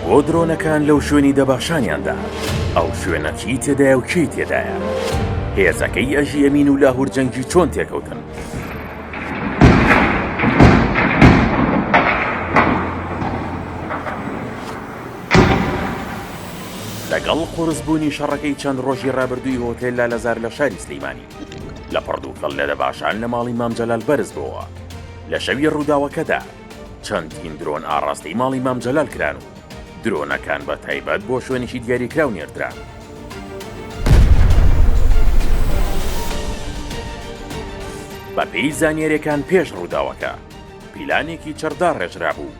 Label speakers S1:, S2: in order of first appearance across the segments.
S1: بۆ درۆنەکان لەو شوێنی دەباشانیاندا ئەو شوێنە چی تێدایە و چی تێدایە؟ هێزەکەی ئەژی ئەمین و لاهور جەنگی چۆن تێکەوتن؟ لەگەڵ قورسبوونی شەڕەکەی چەند ڕۆژی ڕابردووی هۆتێل لالەزار لە شاری سلەیمانی لە پڕدووکەڵ لە دەباشان لە ماڵی مام جەلال بەرز بووە. لە شەوی ڕووداوەکەدا چەندین درۆن ئاڕاستەی ماڵی مام جەلال کران و درۆنەکان بە تایبەت بۆ شوێنێکی دیاریکراو نێردران. بە پێی زانیاریەکان پێش ڕووداوەکە پیلانێکی چەردار ڕێژرا بوو،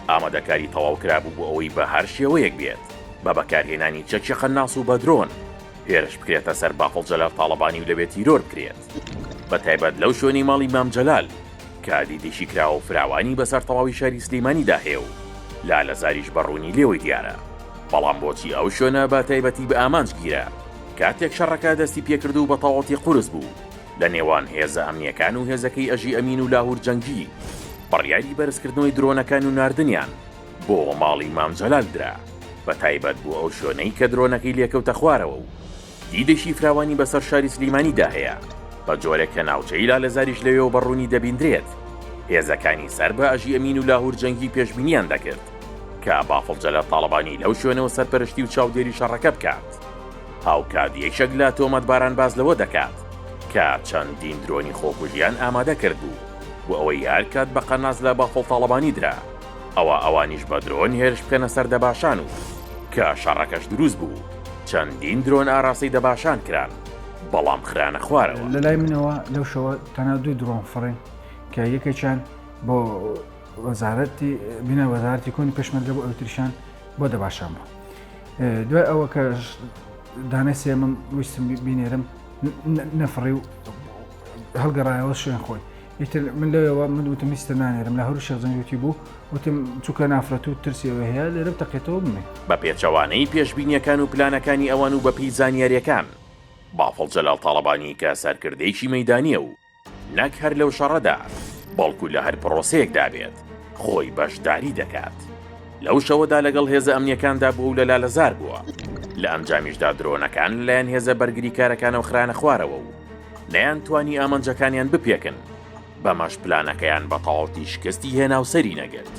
S1: ئامادەکاری تەواو کرابوو بۆ ئەوەی بە هەر شێوەیەک بێت بە بەکارهێنانی چەکی خەناس و بە درۆن هێرش بکرێتە سەر باقڵ جەلال تاڵەبانی و لەبێت تیرۆر بکرێت. بە تایبەت لەو شوێنی ماڵی مام جەلال کادی دیشی کراوە و فراوانی بەسەر تەواوی شاری سلەیمانیدا هەیە و لالەزاریش بەڕوونی لێوەی دیارە. بەڵام بۆچی ئەو شوێنە بە تایبەتی بە ئامانج گیرە؟ کاتێک شەڕەکە دەستی پێکرد و بە تەواوەتی قورس بوو لە نێوان هێزە ئەمنیەکان و هێزەکەی ئەژی ئەمین و لاهور جەنگی بڕیاری بەرزکردنەوەی درۆنەکان و ناردنیان بۆ ماڵی مام جەلال درا، بە تایبەت بوو ئەو شوێنەی کە درۆنەکەی لێکەوتە خوارەوە و دیدەشی فراوانی بەسەر شاری سلەیمانیدا هەیە بە جۆرێک کە ناوچەی لالەزاریش لەوێ بەڕوونی دەبیندرێت. هێزەکانی سەر بە ئەژی ئەمین و لاهور جەنگی پێشبینیان دەکرد کە باقڵ جەلال تاڵەبانی لەو شوێنەوە سەرپەرشتی و چاودێری شەڕەکە بکات. هاوکات یەکێک لە تۆمەتباران باز لەوە دەکات کە چەندین درۆنی خۆکوژیان ئامادە کردبوو بۆ ئەوەی هەر کات بە قەناز لە باقڵ تاڵەبانی درا ئەوانیش بە درۆن هێرش بکەنە سەر دەباشان و کە شەڕەکەش دروست بوو چەندین درۆن ئاڕاسەی دەباشان کران، بەڵام خرانە خوارەوە.
S2: لەلای منەوە لەو شەوە تەنها دوی درۆن فڕین کە یەکێکیان بۆ وەزارەتی بینە وەزارەتی کۆنی پێشمەرگە بۆ ئەوتریشان بۆ دەباشان بوو. دوای ئەوە کە دانای سێمم ویستم بینێرم نەفڕی و هەڵگەڕایەوە شوێن خۆی. ئیتر من لەوێەوە من وتم میستە نانێرم لە هەرو شەخزەنگوتی بوو وتم چووکە نافرەت و ترسیەوە هەیە لێرە بتەقێتەوە بمێ.
S1: بە پێچەوانەی پێشبینیەکان و پلانەکانی ئەوان و بە پێی زانیاریەکان باقڵ جەلال تاڵەبانی کە سەرکردەیەکی مەیدانیە و نەک هەر لەو شەڕەدا بەڵکو لە هەر پرۆسەیەکدا بێت خۆی بەشداری دەکات. لەو شەوەدا لەگەڵ هێزە ئەمنیەکاندا بوو و لە لالەزار بووە. لە ئەنجامیشدا درۆنەکان لەلایەن هێزە بەرگری کارەکانەوە خرانە خوارەوە و نەیانتوانی ئامانجەکانیان بپێکن، بەمەش پلانەکەیان بە تەواوەتی شکستی هێنا و سەری نەگرت.